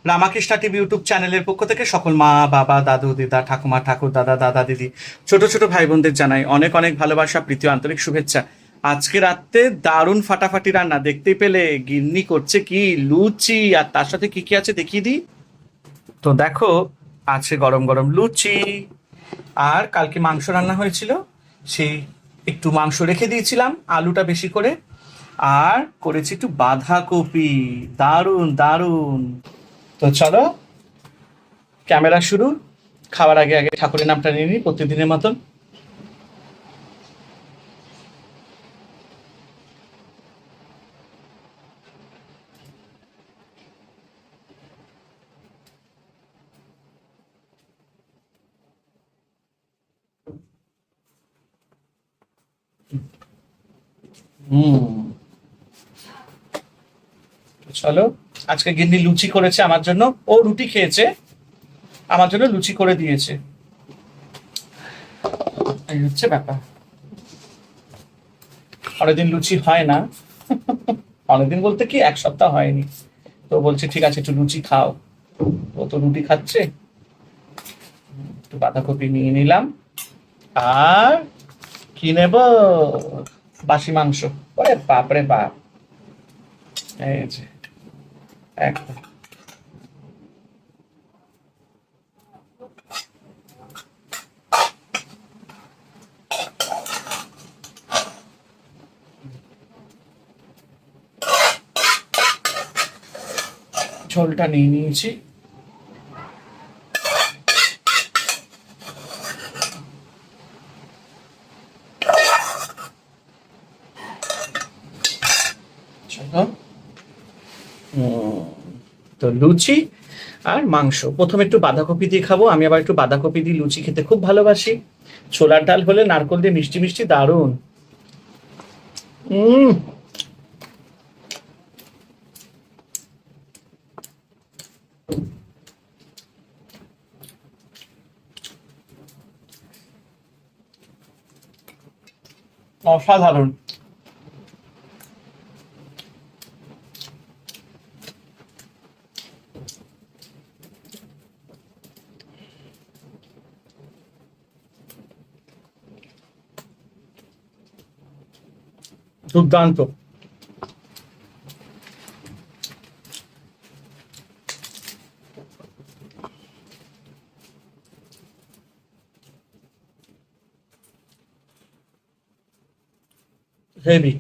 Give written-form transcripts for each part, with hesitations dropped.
Ramakrishna TV YouTube চ্যানেলের পক্ষ থেকে সকল মা বাবা দাদু দিদা ঠাকুমা ঠাকুর দাদা দাদা দিদি ছোট ছোট ভাই বোনদের জানাই অনেক অনেক ভালোবাসা প্রীতি ও আন্তরিক শুভেচ্ছা। আজকে রাতে দারুণ ফাটাফাটি রান্না দেখতেই পেলে, গিন্নি করছে কি লুচি, আর তার সাথে কি কি আছে দেখিয়ে দিই। তো দেখো, আছে গরম গরম লুচি, আর কালকে মাংস রান্না হয়েছিল, সেই একটু মাংস রেখে দিয়েছিলাম আলুটা বেশি করে, আর করেছি একটু বাঁধাকপি। দারুণ দারুণ। তো চলো, ক্যামেরা শুরু। খাওয়ার আগে আগে ঠাকুরের নামটা নিয়ে নিই প্রতিদিনের মতন। হুম। চলো, আজকে গিন্নি লুচি করেছে আমার জন্য, ও রুটি খেয়েছে, আমার জন্য লুচি করে দিয়েছে। এই হচ্ছে ব্যাপার। অনেকদিন লুচি হয় না, অনেকদিন বলতে কি এক সপ্তাহ হয়নি। তো বলছে ঠিক আছে একটু লুচি খাও, ও তো রুটি খাচ্ছে। একটু বাঁধাকপি নিয়ে নিলাম, আর কি নেব, বাসি মাংস। ওরে বাপ রে বাপ, এই যে একদম। ঝোলটা নিয়ে নিয়েছি। চলো, তো লুচি আর মাংস প্রথমে একটু বাঁধাকপি দিয়ে খাবো, আমি আবার একটু বাঁধাকপি দিয়ে লুচি খেতে খুব ভালোবাসি। ছোলার ডাল হলে নারকল দিয়ে মিষ্টি মিষ্টি দারুণ। উম অসাধারণ। দুর্দান্ত। হেভি।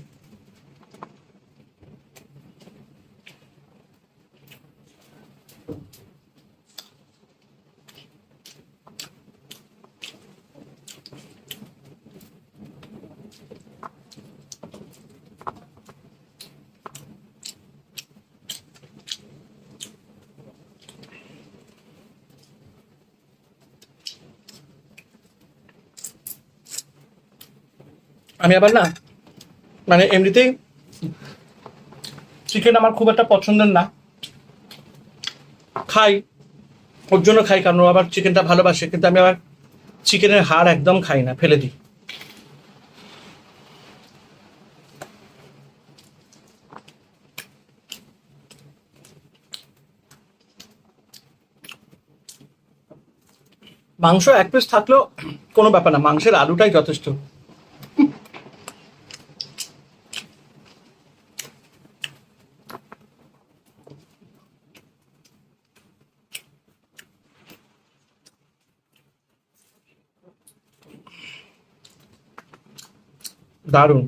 আমি আবার না, মানে এমনিতেই চিকেন আমার খুব একটা পছন্দের না, খাই, ওর জন্য খাই কারণ ও আবার চিকেনটা ভালোবাসে, কিন্তু আমি আবার চিকেনের হাড় একদম খাই না, ফেলে দিই। মাংস এক পিস থাকলেও কোনো ব্যাপার না, মাংসের আলুটাই যথেষ্ট। দারুণ।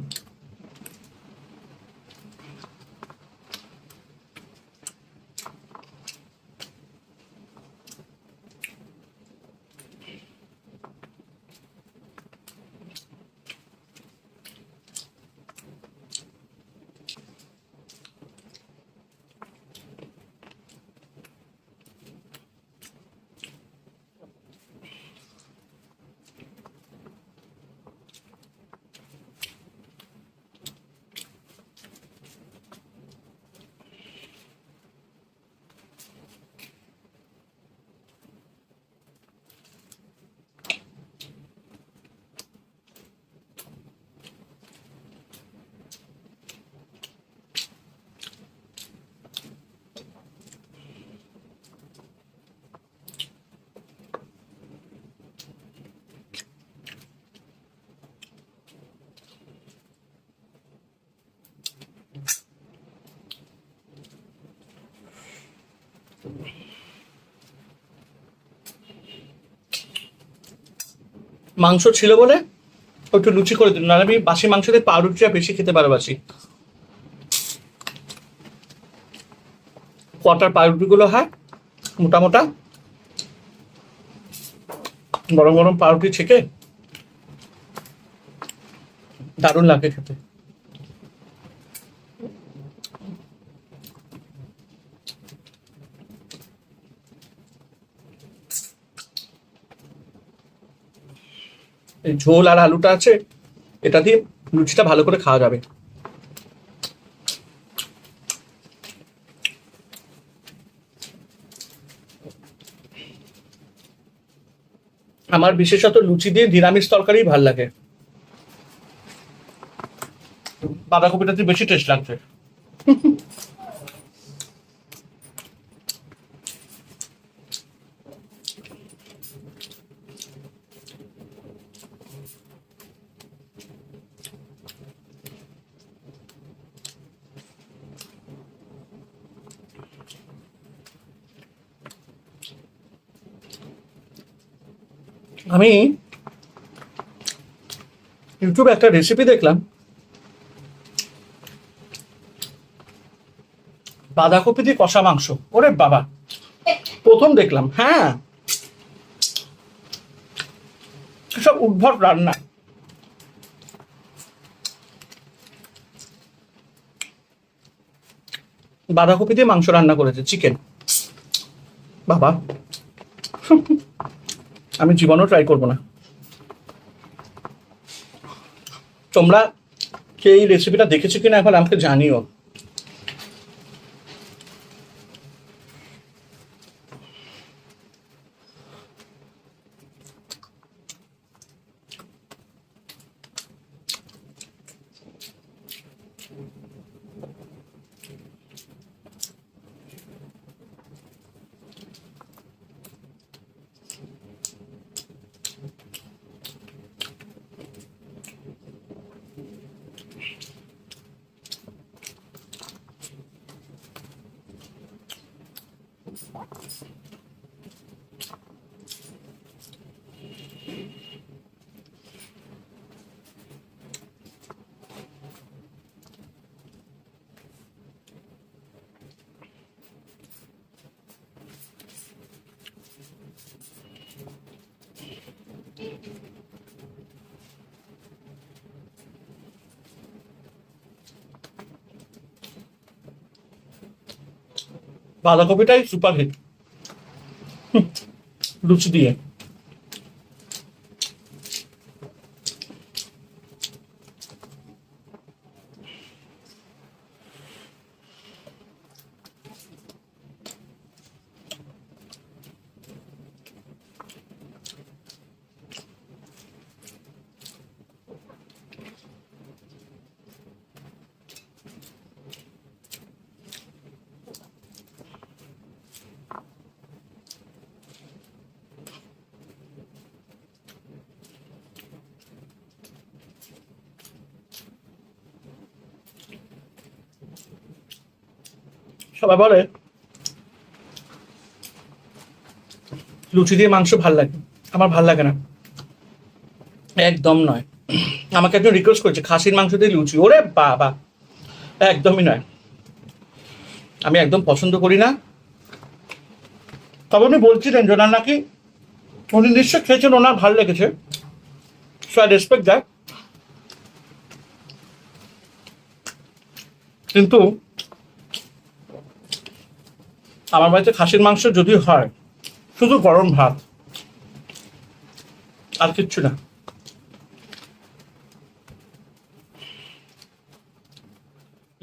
মাংস ছিল বলে একটু লুচি করে দিন, নাহলে আমি বাসি মাংস দিয়ে পাউরুটিটা বেশি খেতে ভালোবাসি। কটার পাউরুটিগুলো হয় মোটা মোটা, গরম গরম পাউরুটি ছেঁকে দারুণ লাগে খেতে। এই ঝোল আর আলুটা আছে, এটা দিয়ে লুচিটা ভালো করে খাওয়া যাবে। আমার বিশেষত লুচি দিয়ে নিরামিষ তরকারি ভাল লাগে, বাঁধাকপিটা দিয়ে বেশি টেস্ট লাগছে। আমি ইউটিউবে একটা রেসিপি দেখলাম, বাঁধাকপি দিয়ে কষা মাংস। ওরে বাবা, প্রথম দেখলাম। হ্যাঁ, সব উদ্ভট রান্না। বাঁধাকপি দিয়ে মাংস রান্না করেছে, চিকেন। বাবা, আমি জীবনও ট্রাই করবো না। তোমরা কে এই রেসিপিটা দেখেছো কিনা এখন আমাকে জানিও। বাঁধাকপিটাই সুপার হিট লুচি দিয়ে। সবাই বলে লুচি দিয়ে মাংস ভাল লাগে, আমার ভাল লাগে না, একদম নয়। আমাকে একজন রিকোয়েস্ট করেছে খাসির মাংস দিয়ে লুচি, ওরে বাবা, একদমই নয়, আমি একদম পছন্দ করি না। তবে উনি বলছিলেন যে ওনার নাকি, উনি নিশ্চয় খেয়েছেন, ওনার ভালো লেগেছে, সো আই রেসপেক্ট দ্যাট। কিন্তু আমার বাড়িতে খাসির মাংস যদি হয় শুধু গরম ভাত, আর কিচ্ছু না।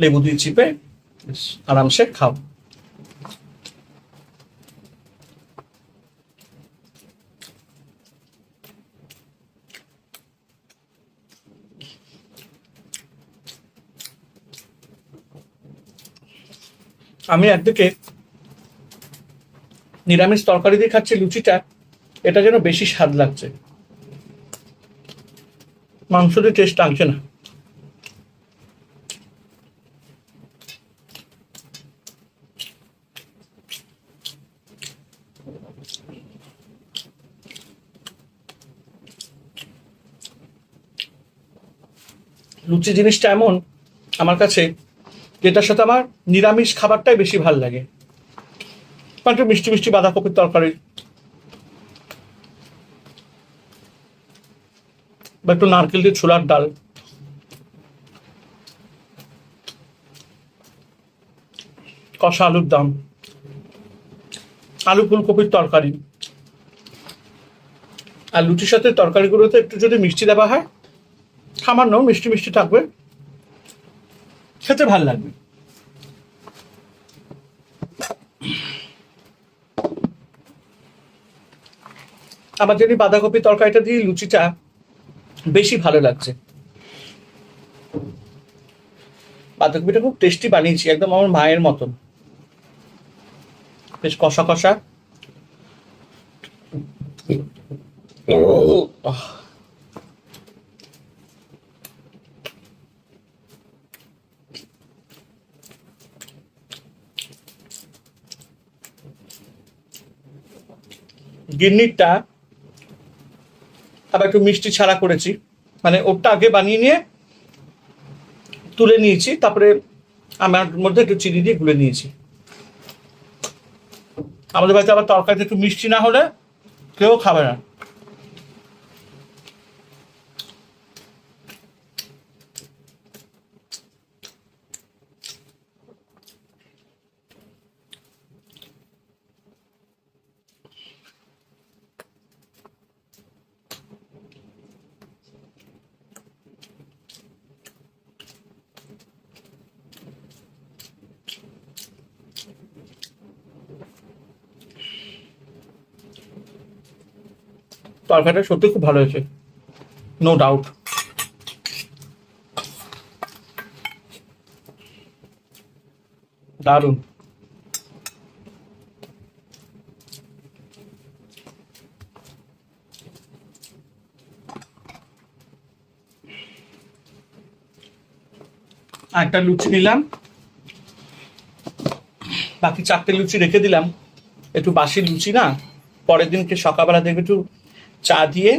লেবু দিয়ে চিপে আরামসে খাও। আমি একদিকে নিরামিষ তরকারি দিয়ে খাচ্ছি লুচিটা, এটা যেন বেশি স্বাদ লাগছে, মাংস দিয়ে টেস্ট টানছে না। লুচি জিনিসটা এমন আমার কাছে, যেটার সাথে আমার নিরামিষ খাবারটাই বেশি ভাল লাগে। একটু মিষ্টি মিষ্টি বাঁধাকপির তরকারি বা একটু নারকেল দিয়ে ছোলার ডাল, কষা আলুর দম, আলু ফুলকপির তরকারি, আর লুচির সাথে তরকারিগুলোতে একটু যদি মিষ্টি দেওয়া হয়, সামান্য মিষ্টি মিষ্টি থাকবে, খেতে ভাল লাগবে। আমার যদি বাঁধাকপি তরকারিটা দিয়ে লুচিটা বেশি ভালো লাগছে। বাঁধাকপিটা খুব টেস্টি বানিয়েছি, একদম আমার মায়ের মতন, বেশ কষা কষা। গিন্নিরটা আবার একটু মিষ্টি ছাড়া করেছি, মানে ওরটা আগে বানিয়ে নিয়ে তুলে নিয়েছি, তারপরে আমার মধ্যে একটু চিনি দিয়ে গুলে নিয়েছি। আমাদের বাড়িতে আবার তরকারিতে একটু মিষ্টি না হলে কেউ খাবে না। তরকারিটা সত্যি খুব ভালো হয়েছে, নো ডাউট। দারুণ। একটা লুচি নিলাম, বাকি 4টে লুচি রেখে দিলাম। একটু বাসি লুচি না, পরের দিনকে সকালবেলা দেখবে একটু চা দিয়ে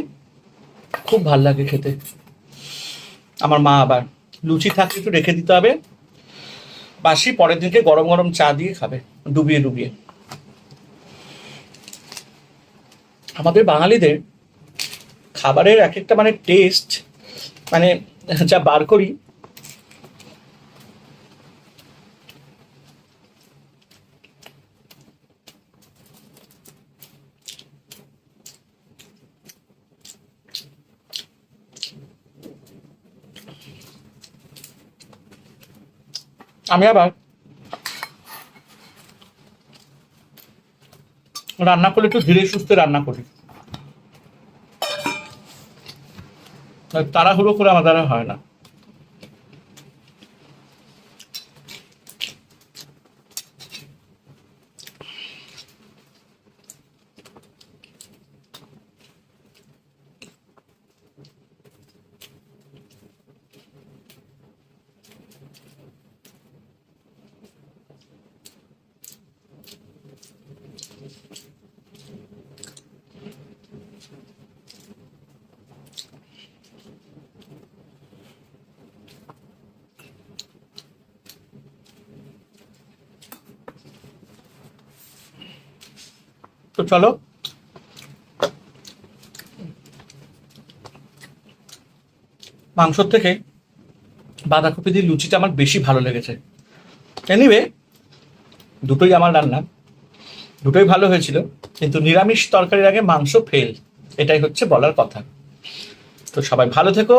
খুব ভাল লাগে খেতে। আমার মা আবার লুচি থাকলে একটু রেখে দিতে হবে বাসি, পরের দিনকে গরম গরম চা দিয়ে খাবে, ডুবিয়ে ডুবিয়ে। আমাদের বাঙালিদের খাবারের এক একটা মানে টেস্ট, মানে যা বার করি। আমি আবার রান্না করলে একটু ধীরে সুস্থে রান্না করি, তাড়াহুড়ো করে আমার দ্বারা হয় না। তো চলো, মাংসর থেকে বাঁধাকপি দিয়ে লুচিটা আমার বেশি ভালো লেগেছে। এনিওয়ে, দুটোই আমার রান্না, দুটোই ভালো হয়েছিল, কিন্তু নিরামিষ তরকারির আগে মাংস ফেল, এটাই হচ্ছে বলার কথা। তো সবাই ভালো থেকো,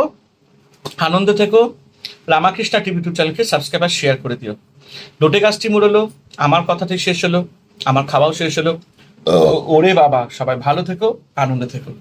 আনন্দে থেকো। রামাকৃষ্ণা টিভি 2 চ্যানেলকে সাবস্ক্রাইব আর শেয়ার করে দিও। লোটে গাছটি মুড়লো, আমার কথাতেই শেষ হলো, আমার খাওয়াও শেষ হলো। ওরে বাবা, সবাই ভালো থেকো, আনন্দে থেকো।